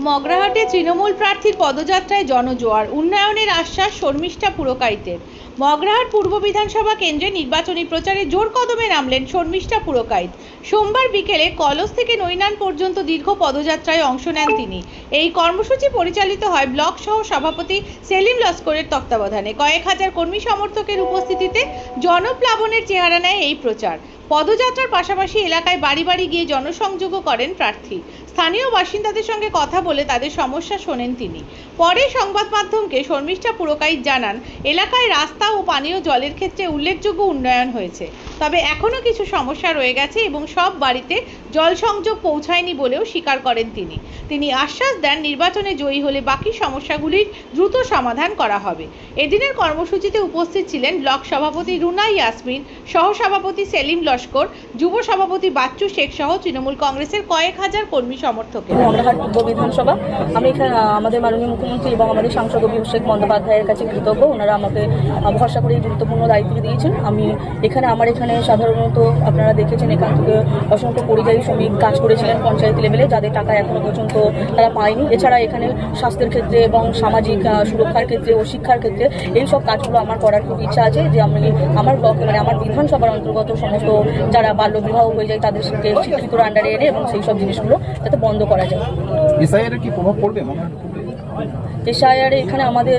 মগরাহাটে তৃণমূল প্রার্থীর পদযাত্রায় জনজোয়ার, উন্নয়নের আশ্বাস শর্মিষ্ঠা পুরকাইতের। মগরাহাট পূর্ব বিধানসভা কেন্দ্রে নির্বাচনী প্রচারে জোর কদমে নামলেন শর্মিষ্ঠা পুরকাইত। সোমবার বিকেলে কলস থেকে নৈনান পর্যন্ত দীর্ঘ পদযাত্রায় অংশ নেন তিনি। এই কর্মসূচি পরিচালিত হয় ব্লক সহ সভাপতি সেলিম লস্করের তত্ত্বাবধানে। কয়েক হাজার কর্মী সমর্থকের উপস্থিতিতে জনপ্লাবনের চেহারা নেয় এই প্রচার। পদযাত্রার পাশাপাশি এলাকায় বাড়ি বাড়ি গিয়ে জনসংযোগও করেন প্রার্থী। স্থানীয় বাসিন্দাদের সঙ্গে কথা বলে তাদের সমস্যা শোনেন তিনি। পরে সংবাদ মাধ্যমকে শর্মিষ্ঠা পুরকাইত জানান, এলাকায় রাস্তা ও পানীয় জলের ক্ষেত্রে উল্লেখযোগ্য উন্নয়ন হয়েছে, তবে এখনও কিছু সমস্যা রয়ে গেছে এবং সব বাড়িতে জল সংযোগ পৌঁছায়নি বলেও স্বীকার করেন তিনি আশ্বাস দেন, নির্বাচনে জয়ী হলে বাকি সমস্যাগুলির দ্রুত সমাধান করা হবে। এদিনের কর্মসূচিতে উপস্থিত ছিলেন ব্লক সভাপতি রুনা ইয়াসমিন, সহসভাপতি সেলিম লস্কর, যুব সভাপতি বাচ্চু শেখ সহ তৃণমূল কংগ্রেসের কয়েক হাজার কর্মী সমর্থক। মগরাহাট পূর্ব বিধানসভা, আমি এখানে আমাদের মাননীয় মুখ্যমন্ত্রী এবং আমাদের সাংসদ অভিষেক বন্দ্যোপাধ্যায়ের কাছে কৃতজ্ঞ। ওনারা আমাকে ভরসা করে গুরুত্বপূর্ণ দায়িত্ব দিয়েছেন। আমি আমার এখানে সাধারণত আপনারা দেখেছেন, এখান থেকে অসংখ্য পরিযায়ী শ্রমিক কাজ করেছিলেন পঞ্চায়েত লেভেলে, যাদের টাকা এখনো পর্যন্ত তারা পায়নি। এছাড়া এখানে স্বাস্থ্যের ক্ষেত্রে এবং সামাজিক সুরক্ষার ক্ষেত্রে ও শিক্ষার ক্ষেত্রে এই সব কাজগুলো আমার করার খুব ইচ্ছা আছে, যে আমি আমার ব্লকে আমার বিধানসভার অন্তর্গত সমস্ত যারা বাল্যবিবাহ হয়ে যায় তাদেরকে শিক্ষিতর আন্ডারে এনে এবং সেই সব জিনিসগুলো যাতে বন্ধ করা যায়। এসআইআর কি প্রভাব পড়বে? এসআইআরে এখানে আমাদের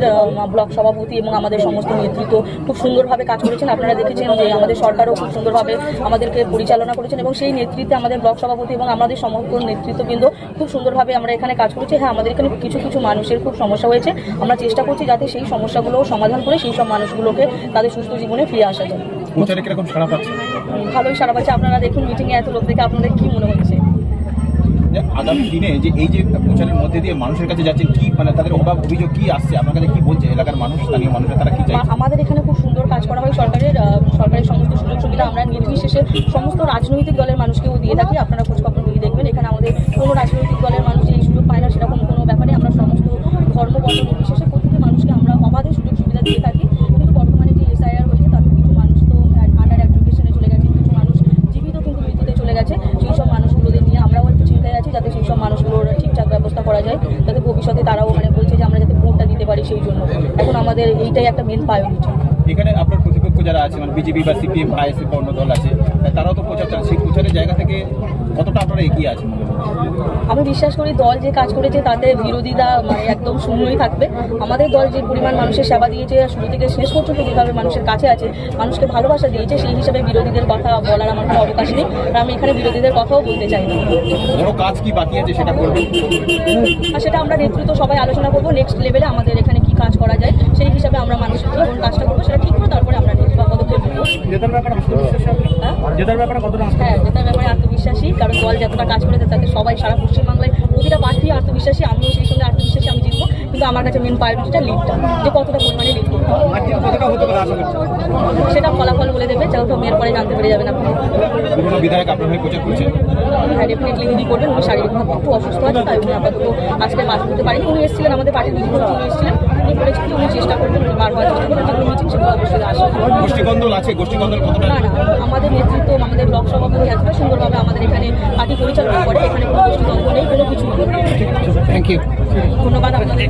ব্লক সভাপতি এবং আমাদের সমস্ত নেতৃত্ব খুব সুন্দরভাবে কাজ করেছেন। আপনারা দেখেছেন যে আমাদের সরকারও খুব সুন্দরভাবে আমাদেরকে পরিচালনা করেছেন এবং সেই নেতৃত্বে আমাদের ব্লক সভাপতি এবং আমাদের সমস্ত নেতৃত্ববৃন্দ খুব সুন্দরভাবে আমরা এখানে কাজ করেছি। হ্যাঁ, আমাদের এখানে কিছু মানুষের খুব সমস্যা হয়েছে, আমরা চেষ্টা করছি যাতে সেই সমস্যাগুলো সমাধান করে সেই সব মানুষগুলোকে তাদের সুস্থ জীবনে ফিরে আসা যায়। ভালোই সাড়া পাচ্ছে। আপনারা দেখুন, মিটিংয়ে এত লোক দেখে আপনাদের কি মনে হচ্ছে? আগামী দিনে যে এই যে প্রচারের মধ্যে দিয়ে মানুষের কাছে যাচ্ছে, কি মানে তাদের অভিযোগ কি আসছে, আপনার কাছে কি বলছে এলাকার মানুষ, স্থানীয় মানুষরা, তারা কি চাইছে? আমাদের এখানে খুব সুন্দর কাজ করা হয়। সরকারের সমস্ত সুযোগ সুবিধা আমরা নির্বিশেষে সমস্ত রাজনৈতিক দলের মানুষকেও দিয়ে থাকি। আপনারা খোঁজখবর নিয়ে দেখবেন, এখানে আমাদের কোনো রাজনৈতিক দলের মানুষ এই সুযোগ পায় না, সেরকম কোনো ব্যাপারে আমরা সমস্ত ধর্ম বর্ণ নির্বিশেষে প্রতিটি মানুষকে আমরা অবাধে সুযোগ সুবিধা দিয়ে থাকি। কিন্তু বর্তমানে যে এসআইআর হয়েছে তাতে কিছু মানুষ তো আন্ডার অ্যাডুকেশনে চলে গেছে, কিছু মানুষ জীবিত কিন্তু মৃত্যুতে চলে গেছে। সেই সব মানুষগুলোদের নিয়ে আমরাও একটু চিন্তায় আছি, যাতে সেই সব মানুষগুলোর ঠিকঠাক ব্যবস্থা করা যায়, যাতে ভবিষ্যতে তারাও বলছে যে আমরা যাতে ভোটটা দিতে পারি। সেই জন্য এখন আমাদের এইটাই একটা মেন প্রায়োরিটি। এখানে আপনার প্রতিপক্ষ যারা আছে, বিজেপি বা সিপিএম বা আইএসএফ অন্য দল আছে, তারাও তো প্রচার চান, সেই প্রচারের জায়গা থেকে কতটা আপনারা এগিয়ে আছেন? আমি বিশ্বাস করি দল যে কাজ করেছে তাতে বিরোধীরা একদম শূন্যই থাকবে। আমাদের দল যে পরিমাণ মানুষের সেবা দিয়েছে, শুরু থেকে শেষ পর্যন্ত যেভাবে মানুষের কাছে আছে, মানুষকে ভালোবাসা দিয়েছে, সেই হিসাবে বিরোধীদের কথা বলার আমার কোনো অবকাশ নেই। আর আমি এখানে বিরোধীদের কথাও বলতে চাই না। বড় কাজ কি বাকি আছে সেটা করবেন, আর সেটা আমরা নেতৃত্ব সবাই আলোচনা করবো। নেক্সট লেভেলে আমাদের এখানে কি কাজ করা যায় সেই হিসাবে আমরা মানুষের কোন কাজটা করবো সেটা ঠিক করে তারপরে আমরা পদক্ষেপ নেবো। জেতার ব্যাপারে আত্মবিশ্বাসী, কারণ দল যতটা কাজ করেছে তাতে সবাই সারা পশ্চিমবাংলায় প্রতিটা প্রার্থী আত্মবিশ্বাসী, আমিও সেই সঙ্গে আত্মবিশ্বাসী। আমি জিতবো, কিন্তু আমার কাছে মেন প্রায়োরিটিটা লিডটা, যে কতটা পরিমাণে লিড করতে হবে সেটা ফলাফল বলে দেবে। যেহেতু মেয়ের পরে জানতে পেরে যাবেন আপনি। হ্যাঁ, ডেফিনেটলি উনি করবেন। উনি শারীরিকভাবে একটু অসুস্থ আছে, তাই উনি আপাতত আজকে মাঠ করতে পারেনি। উনি এসেছিলেন আমাদের পার্টির বিভিন্ন উনি এসেছিলেন, উনি বলেছেন যে উনি চেষ্টা করবেন, উনি বারবার চেষ্টা করবেন, যেগুলো মিটিং সেগুলো অবশ্যই আসবে। না, আমাদের নেতৃত্ব, আমাদের ব্লক সভাপতি এতটা সুন্দরভাবে আমাদের এখানে পার্টি পরিচালনা করে, এখানে কোনো গোষ্ঠীদ্বন্দ্ব নেই, কোনো কিছু নেই। থ্যাংক ইউ, ধন্যবাদ আপনাদের।